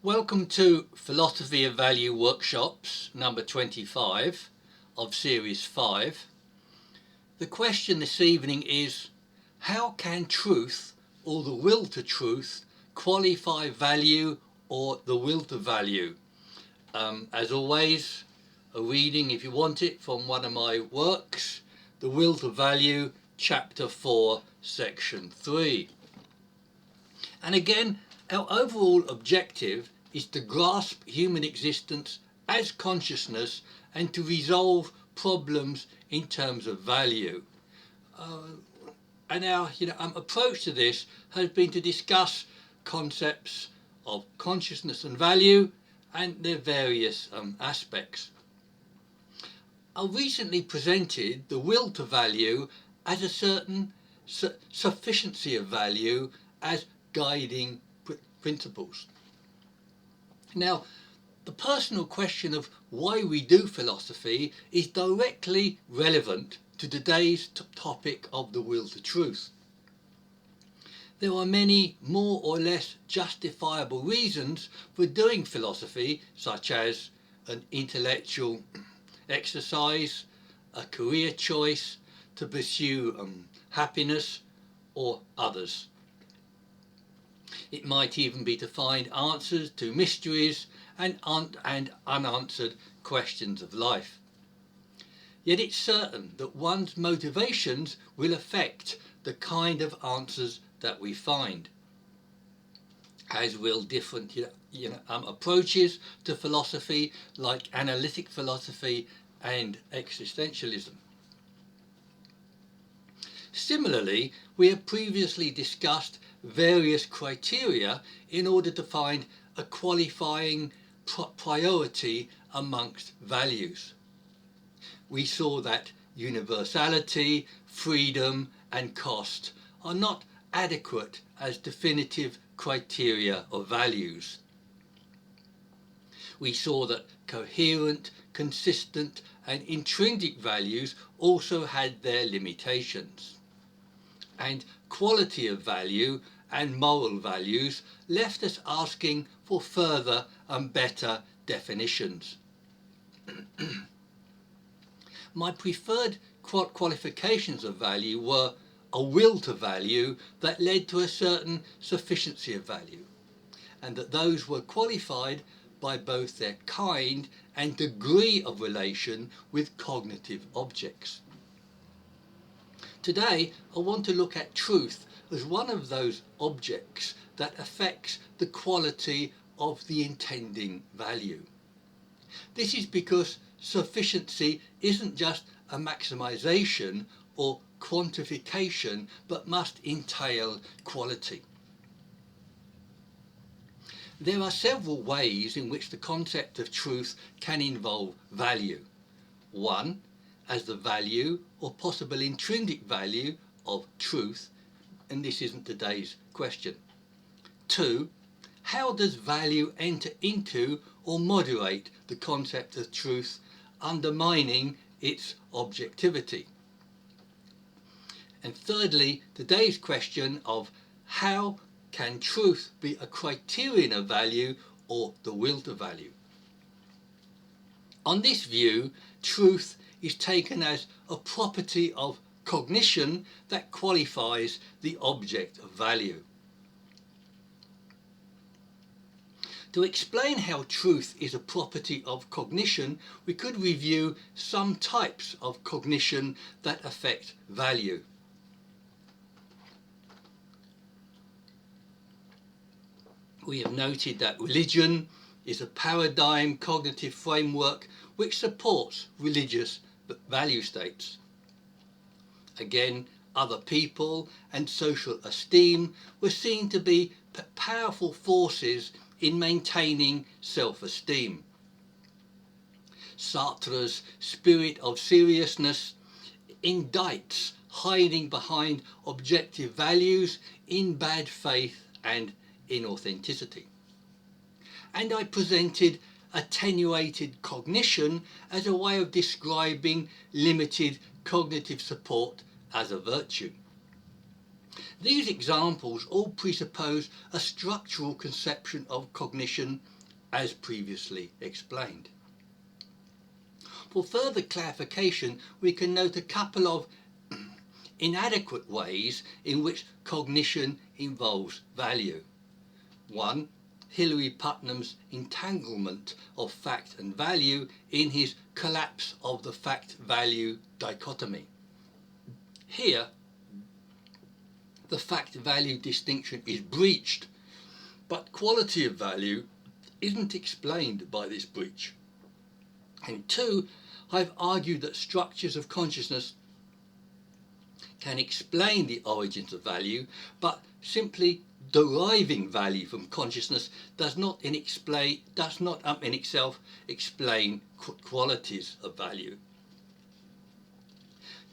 Welcome to Philosophy of Value Workshops number 25 of Series 5. The question this evening is, how can truth or the will to truth qualify value or the will to value? As always, a reading, if you want it, from one of my works, The Will to Value, Chapter 4, Section 3. And again, our overall objective is to grasp human existence as consciousness and to resolve problems in terms of value. And our approach to this has been to discuss concepts of consciousness and value and their various aspects. I recently presented the will to value as a certain sufficiency of value as guiding principles. Now, the personal question of why we do philosophy is directly relevant to today's topic of the will to truth. There are many more or less justifiable reasons for doing philosophy, such as an intellectual exercise, a career choice, to pursue happiness, or others. It might even be to find answers to mysteries and unanswered questions of life. Yet it's certain that one's motivations will affect the kind of answers that we find, as will different approaches to philosophy like analytic philosophy and existentialism. Similarly, we have previously discussed various criteria in order to find a qualifying priority amongst values. We saw that universality, freedom and cost are not adequate as definitive criteria of values. We saw that coherent, consistent and intrinsic values also had their limitations. And quality of value and moral values left us asking for further and better definitions. My preferred qualifications of value were a will to value that led to a certain sufficiency of value, and that those were qualified by both their kind and degree of relation with cognitive objects. Today, I want to look at truth as one of those objects that affects the quality of the intending value. This is because sufficiency isn't just a maximization or quantification, but must entail quality. There are several ways in which the concept of truth can involve value. One, as the value or possible intrinsic value of truth, and this isn't today's question. Two, how does value enter into or moderate the concept of truth, undermining its objectivity? And thirdly, today's question of how can truth be a criterion of value or the will to value? On this view, truth is taken as a property of cognition that qualifies the object of value. To explain how truth is a property of cognition, we could review some types of cognition that affect value. We have noted that religion is a paradigm cognitive framework which supports religious value states. Again, other people and social esteem were seen to be powerful forces in maintaining self-esteem. Sartre's spirit of seriousness indicts hiding behind objective values in bad faith and inauthenticity. And I presented attenuated cognition as a way of describing limited cognitive support as a virtue. These examples all presuppose a structural conception of cognition as previously explained. For further clarification, we can note a couple of inadequate ways in which cognition involves value. 1. Hilary Putnam's entanglement of fact and value in his collapse of the fact-value dichotomy. Here, the fact-value distinction is breached, but quality of value isn't explained by this breach. And 2, I've argued that structures of consciousness can explain the origins of value, but simply deriving value from consciousness does not in itself explain qualities of value.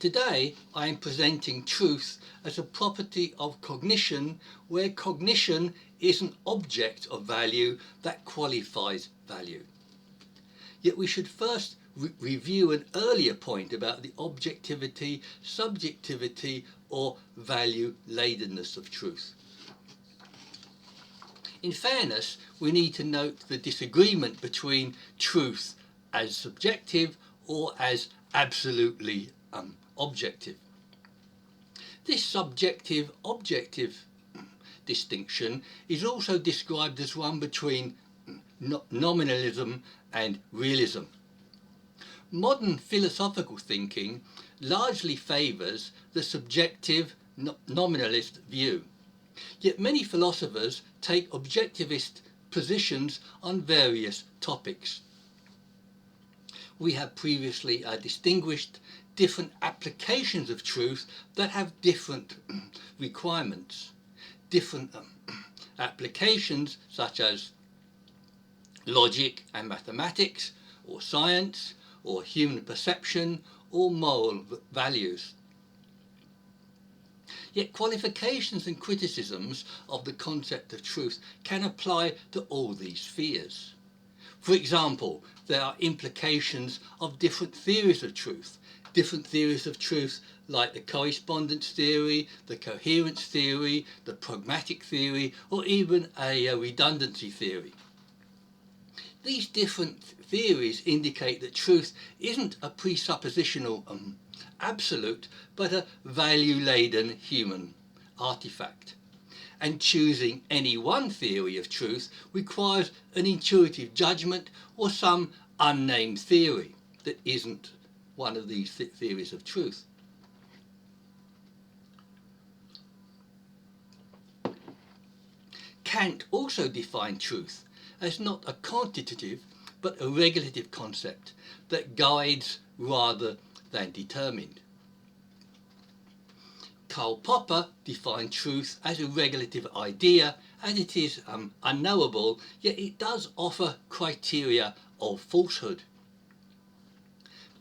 Today I am presenting truth as a property of cognition, where cognition is an object of value that qualifies value. Yet we should first review an earlier point about the objectivity, subjectivity or value-ladenness of truth. In fairness, we need to note the disagreement between truth as subjective or as absolutely objective. This subjective-objective distinction is also described as one between nominalism and realism. Modern philosophical thinking largely favours the subjective nominalist view, yet many philosophers take objectivist positions on various topics. We have previously distinguished different applications of truth that have different requirements. Different applications such as logic and mathematics, or science, or human perception, or moral values. Yet qualifications and criticisms of the concept of truth can apply to all these spheres. For example, there are implications of different theories of truth. Different theories of truth like the correspondence theory, the coherence theory, the pragmatic theory, or even a redundancy theory. These different theories indicate that truth isn't a presuppositional absolute, but a value-laden human artifact. And choosing any one theory of truth requires an intuitive judgment or some unnamed theory that isn't one of these theories of truth. Kant also defined truth as not a quantitative but a regulative concept that guides rather than determined. Karl Popper defined truth as a regulative idea, and it is unknowable, yet it does offer criteria of falsehood.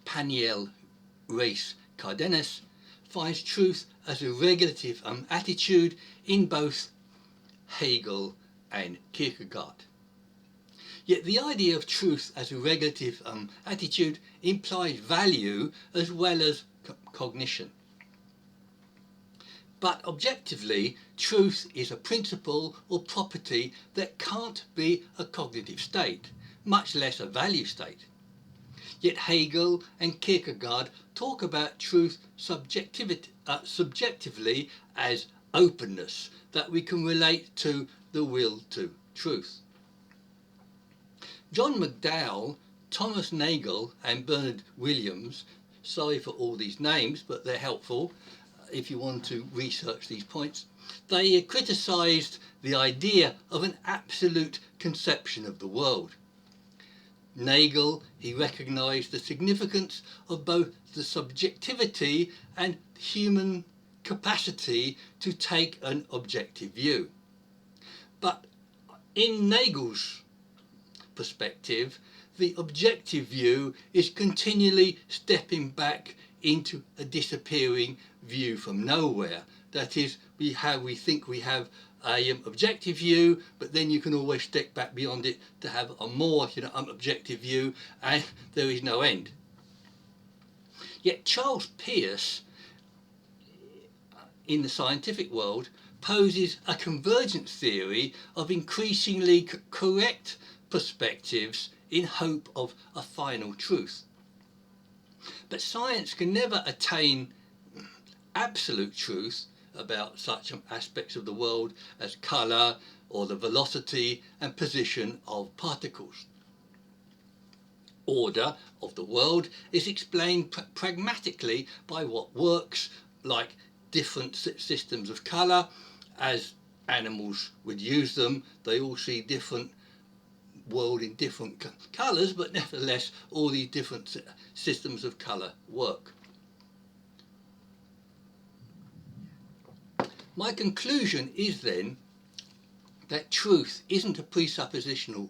Paniel Reis Cardenas finds truth as a regulative attitude in both Hegel and Kierkegaard. Yet the idea of truth as a regulative attitude implies value as well as cognition. But objectively, truth is a principle or property that can't be a cognitive state, much less a value state. Yet Hegel and Kierkegaard talk about truth subjectively as openness, that we can relate to the will to truth. John McDowell, Thomas Nagel and Bernard Williams, sorry for all these names, but they're helpful if you want to research these points, they criticised the idea of an absolute conception of the world. Nagel, he recognised the significance of both the subjectivity and human capacity to take an objective view. But in Nagel's perspective, the objective view is continually stepping back into a disappearing view from nowhere. That is, we think we have an objective view, but then you can always step back beyond it to have a more objective view, and there is no end. Yet Charles Peirce, in the scientific world poses a convergence theory of increasingly correct perspectives in hope of a final truth. But science can never attain absolute truth about such aspects of the world as colour or the velocity and position of particles. Order of the world is explained pragmatically by what works, like different systems of colour. As animals would use them, they all see different world in different colours, but nevertheless all these different systems of colour work. My conclusion is then that truth isn't a presuppositional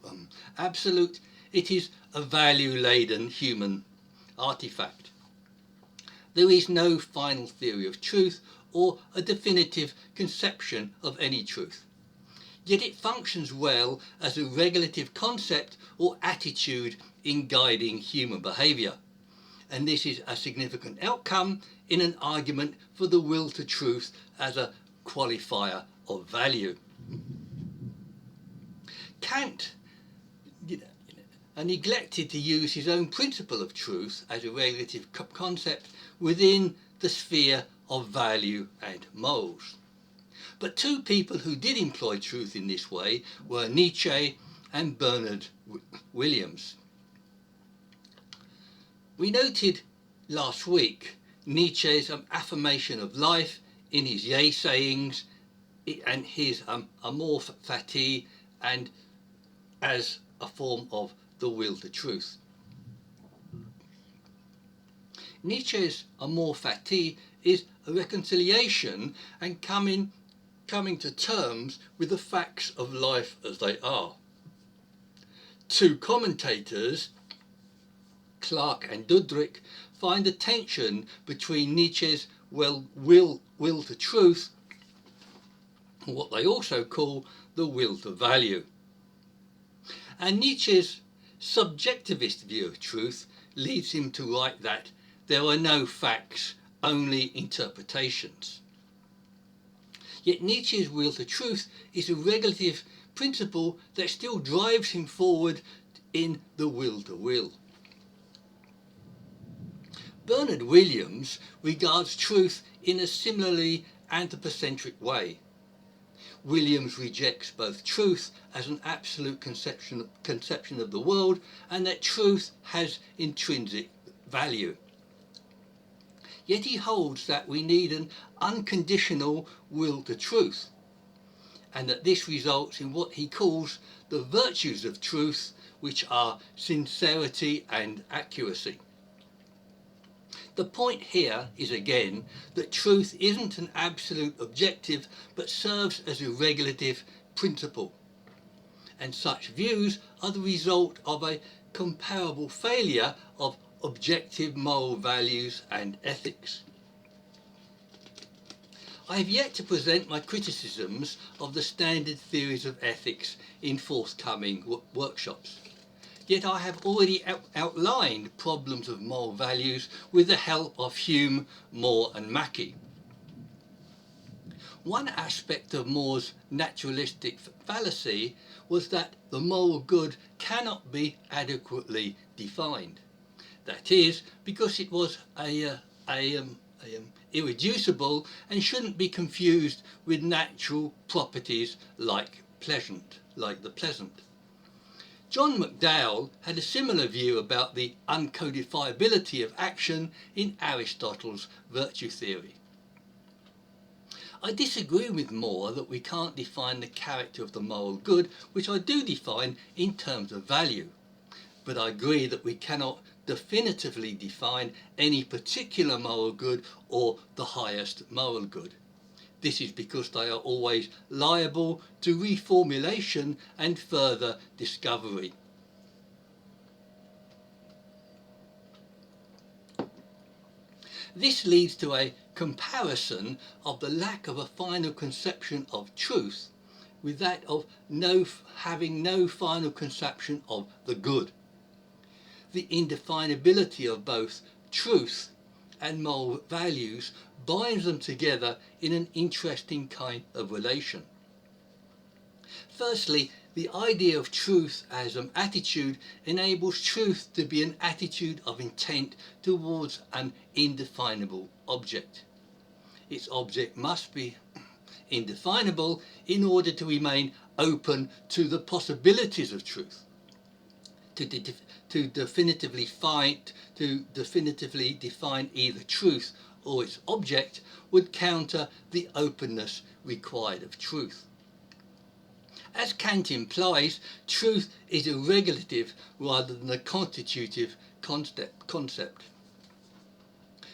absolute, it is a value-laden human artifact. There is no final theory of truth or a definitive conception of any truth. Yet it functions well as a regulative concept or attitude in guiding human behaviour. And this is a significant outcome in an argument for the will to truth as a qualifier of value. Kant neglected to use his own principle of truth as a regulative concept within the sphere of value and morals. But two people who did employ truth in this way were Nietzsche and Bernard Williams. We noted last week Nietzsche's affirmation of life in his yea sayings and his amor fati, and as a form of the will to truth. Nietzsche's amor fati is a reconciliation and coming to terms with the facts of life as they are. Two commentators, Clark and Dudrick, find a tension between Nietzsche's will to truth and what they also call the will to value. And Nietzsche's subjectivist view of truth leads him to write that there are no facts, only interpretations. Yet Nietzsche's will to truth is a regulative principle that still drives him forward in the will to will. Bernard Williams regards truth in a similarly anthropocentric way. Williams rejects both truth as an absolute conception of the world and that truth has intrinsic value. Yet he holds that we need an unconditional will to truth, and that this results in what he calls the virtues of truth, which are sincerity and accuracy. The point here is again that truth isn't an absolute objective but serves as a regulative principle, and such views are the result of a comparable failure of objective moral values and ethics. I have yet to present my criticisms of the standard theories of ethics in forthcoming workshops. Yet I have already outlined problems of moral values with the help of Hume, Moore and Mackey. One aspect of Moore's naturalistic fallacy was that the moral good cannot be adequately defined. That is, because it was irreducible and shouldn't be confused with natural properties like the pleasant. John McDowell had a similar view about the uncodifiability of action in Aristotle's virtue theory. I disagree with Moore that we can't define the character of the moral good, which I do define in terms of value, but I agree that we cannot definitively define any particular moral good or the highest moral good. This is because they are always liable to reformulation and further discovery. This leads to a comparison of the lack of a final conception of truth with that of having no final conception of the good. The indefinability of both truth and moral values binds them together in an interesting kind of relation. Firstly, the idea of truth as an attitude enables truth to be an attitude of intent towards an indefinable object. Its object must be indefinable in order to remain open to the possibilities of truth. To definitively define either truth or its object would counter the openness required of truth. As Kant implies, truth is a regulative rather than a constitutive concept.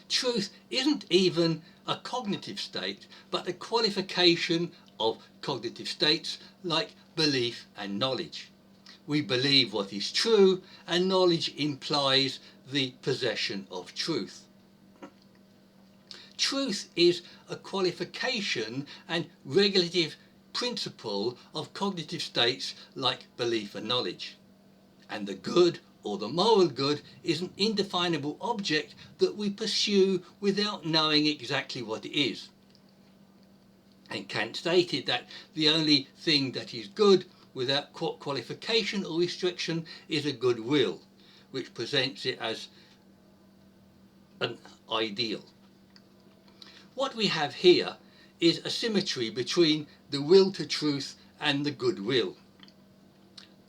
Truth isn't even a cognitive state, but a qualification of cognitive states like belief and knowledge. We believe what is true, and knowledge implies the possession of truth. Truth is a qualification and regulative principle of cognitive states like belief and knowledge. And the good or the moral good is an indefinable object that we pursue without knowing exactly what it is. And Kant stated that the only thing that is good without qualification or restriction is a good will, which presents it as an ideal. What we have here is a symmetry between the will to truth and the good will.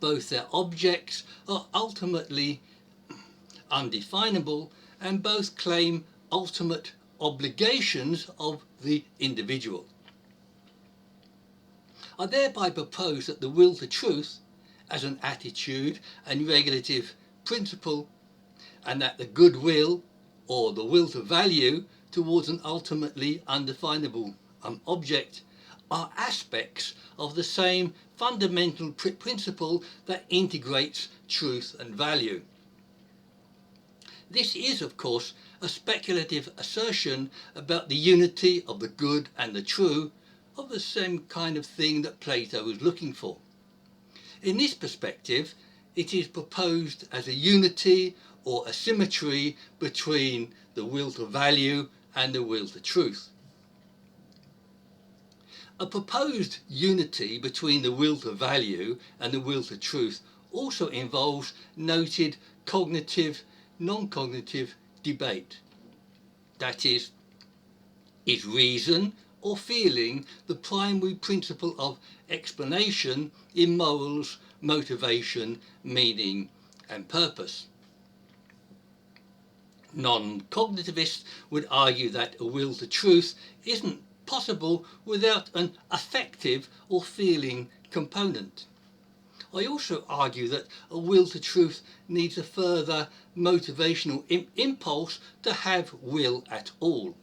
Both their objects are ultimately undefinable, and both claim ultimate obligations of the individual. I thereby propose that the will to truth, as an attitude and regulative principle, and that the good will, or the will to value, towards an ultimately undefinable object, are aspects of the same fundamental principle that integrates truth and value. This is, of course, a speculative assertion about the unity of the good and the true, of the same kind of thing that Plato was looking for. In this perspective, it is proposed as a unity or a symmetry between the will to value and the will to truth. A proposed unity between the will to value and the will to truth also involves noted cognitive, non-cognitive debate. That is reason or feeling the primary principle of explanation in morals, motivation, meaning and purpose? Non-cognitivists would argue that a will to truth isn't possible without an affective or feeling component. I also argue that a will to truth needs a further motivational impulse to have will at all,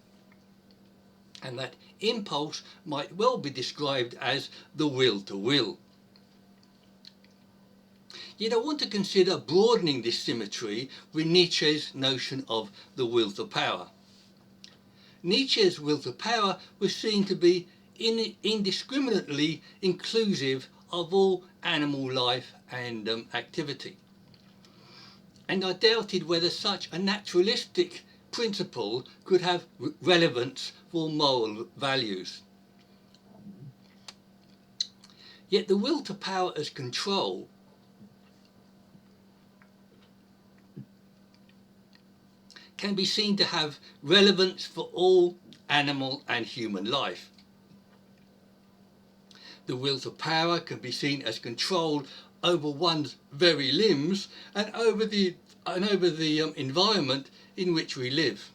and that impulse might well be described as the will to will. Yet I want to consider broadening this symmetry with Nietzsche's notion of the will to power. Nietzsche's will to power was seen to be indiscriminately inclusive of all animal life and activity. And I doubted whether such a naturalistic principle could have relevance for moral values. Yet the will to power as control can be seen to have relevance for all animal and human life. The will to power can be seen as control over one's very limbs and over the environment in which we live.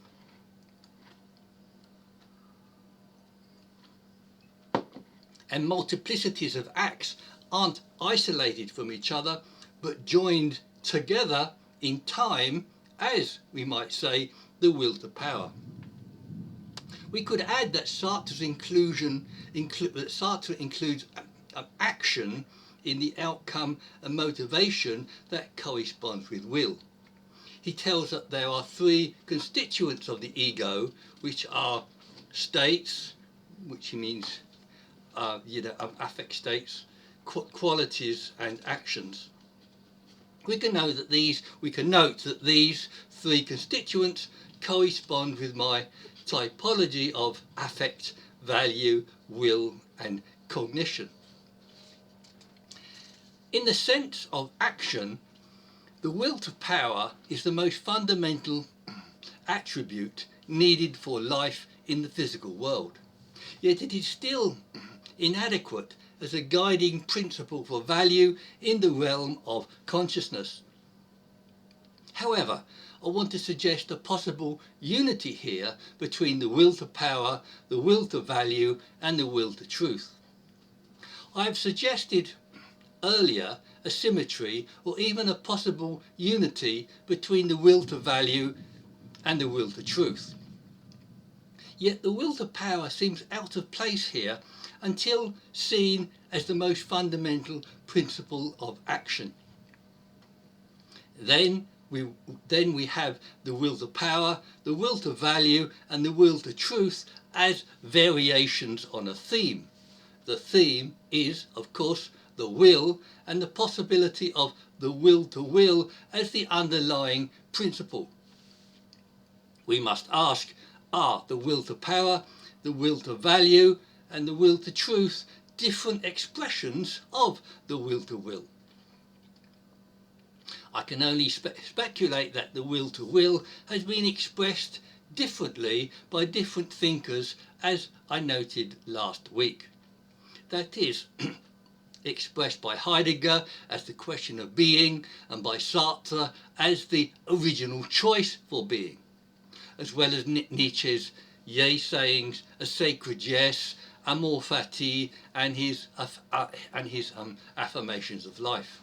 And multiplicities of acts aren't isolated from each other, but joined together in time as, we might say, the will to power. We could add that Sartre includes action in the outcome and motivation that corresponds with will. He tells that there are three constituents of the ego, which are states, which he means affect states, qualities and actions. We can note that these three constituents correspond with my typology of affect, value, will and cognition. In the sense of action, the will to power is the most fundamental attribute needed for life in the physical world. Yet it is still inadequate as a guiding principle for value in the realm of consciousness. However, I want to suggest a possible unity here between the will to power, the will to value and the will to truth. I have suggested earlier a symmetry or even a possible unity between the will to value and the will to truth. Yet the will to power seems out of place here until seen as the most fundamental principle of action. Then we have the will to power, the will to value and the will to truth as variations on a theme. The theme is, of course, the will and the possibility of the will to will as the underlying principle. We must ask, are the will to power, the will to value and the will to truth different expressions of the will to will? I can only speculate that the will to will has been expressed differently by different thinkers, as I noted last week. That is, expressed by Heidegger as the question of being and by Sartre as the original choice for being, as well as Nietzsche's yea sayings, a sacred yes, amor fati and his affirmations of life.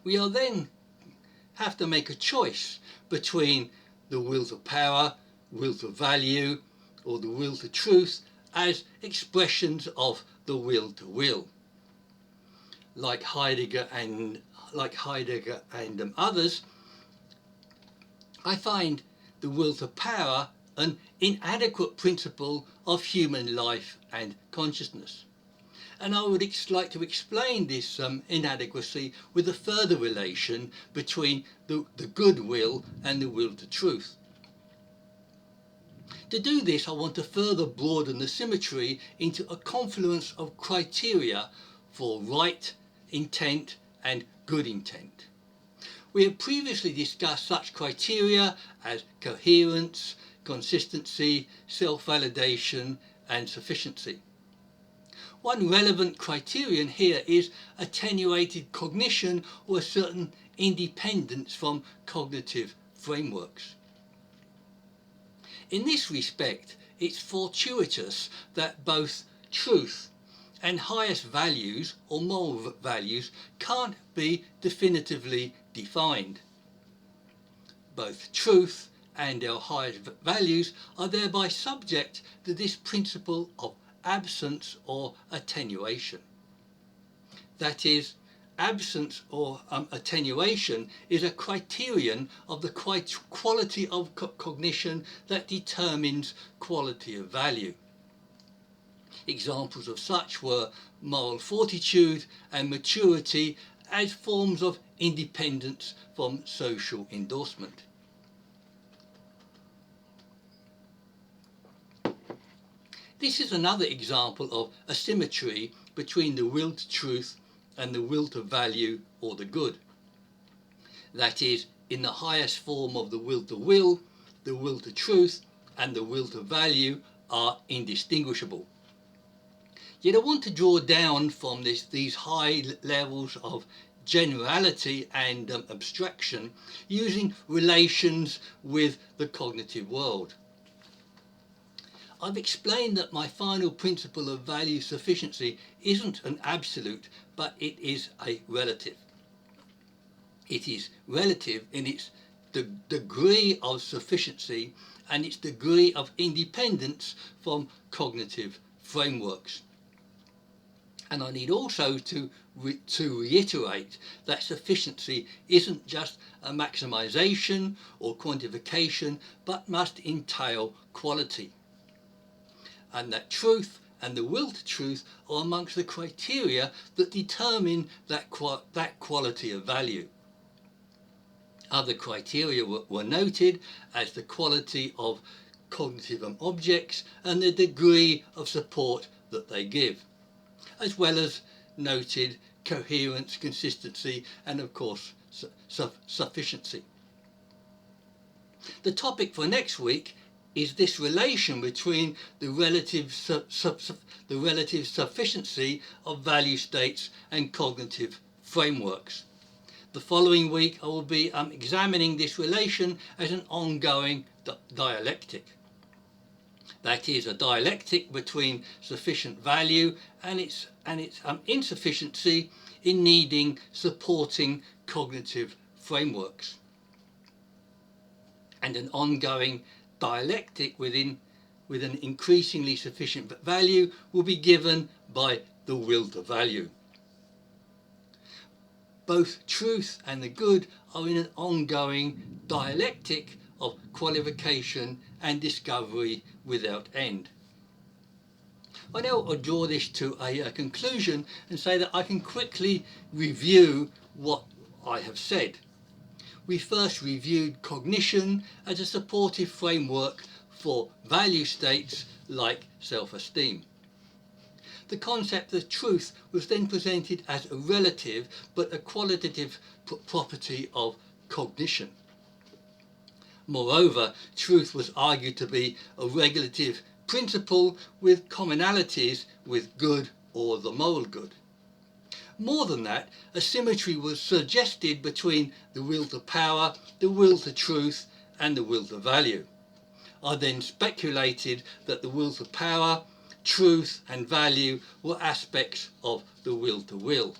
We are then have to make a choice between the will to power, will to value or the will to truth as expressions of the will to will. Like Heidegger and others, I find the will to power an inadequate principle of human life and consciousness. And I would like to explain this inadequacy with a further relation between the good will and the will to truth. To do this, I want to further broaden the symmetry into a confluence of criteria for right intent and good intent. We have previously discussed such criteria as coherence, consistency, self-validation and sufficiency. One relevant criterion here is attenuated cognition or a certain independence from cognitive frameworks. In this respect, it's fortuitous that both truth and highest values or moral values can't be definitively defined. Both truth and our highest values are thereby subject to this principle of absence or attenuation. That is, absence or attenuation is a criterion of the quality of cognition that determines quality of value. Examples of such were moral fortitude and maturity as forms of independence from social endorsement. This is another example of asymmetry between the will to truth and the will to value or the good. That is, in the highest form of the will to truth and the will to value are indistinguishable. Yet I want to draw down from these high levels of generality and abstraction using relations with the cognitive world. I've explained that my final principle of value sufficiency isn't an absolute, but it is a relative. It is relative in its degree of sufficiency and its degree of independence from cognitive frameworks. And I need also to reiterate that sufficiency isn't just a maximization or quantification, but must entail quality. And that truth and the will to truth are amongst the criteria that determine that quality of value. Other criteria were noted as the quality of cognitive objects and the degree of support that they give, as well as noted coherence, consistency, and of course sufficiency. The topic for next week is this relation between the relative sufficiency of value states and cognitive frameworks. The following week I will be examining this relation as an ongoing dialectic. That is, a dialectic between sufficient value and its insufficiency in needing supporting cognitive frameworks, and an ongoing dialectic with an increasingly sufficient value will be given by the will to value. Both truth and the good are in an ongoing dialectic of qualification and discovery without end. I now draw this to a conclusion and say that I can quickly review what I have said. We first reviewed cognition as a supportive framework for value states like self-esteem. The concept of truth was then presented as a relative but a qualitative property of cognition. Moreover, truth was argued to be a regulative principle with commonalities with good or the moral good. More than that, a symmetry was suggested between the will to power, the will to truth, and the will to value. I then speculated that the will to power, truth, and value were aspects of the will to will,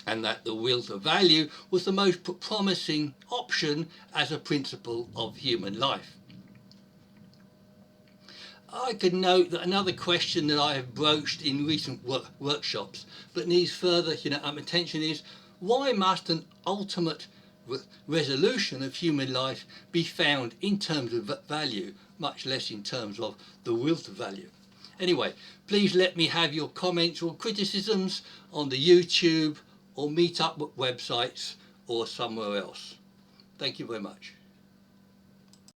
and that the will to value was the most promising option as a principle of human life. I could note that another question that I have broached in recent workshops but needs further attention is, why must an ultimate resolution of human life be found in terms of value, much less in terms of the will to value? Anyway, please let me have your comments or criticisms on the YouTube or Meetup websites or somewhere else. Thank you very much.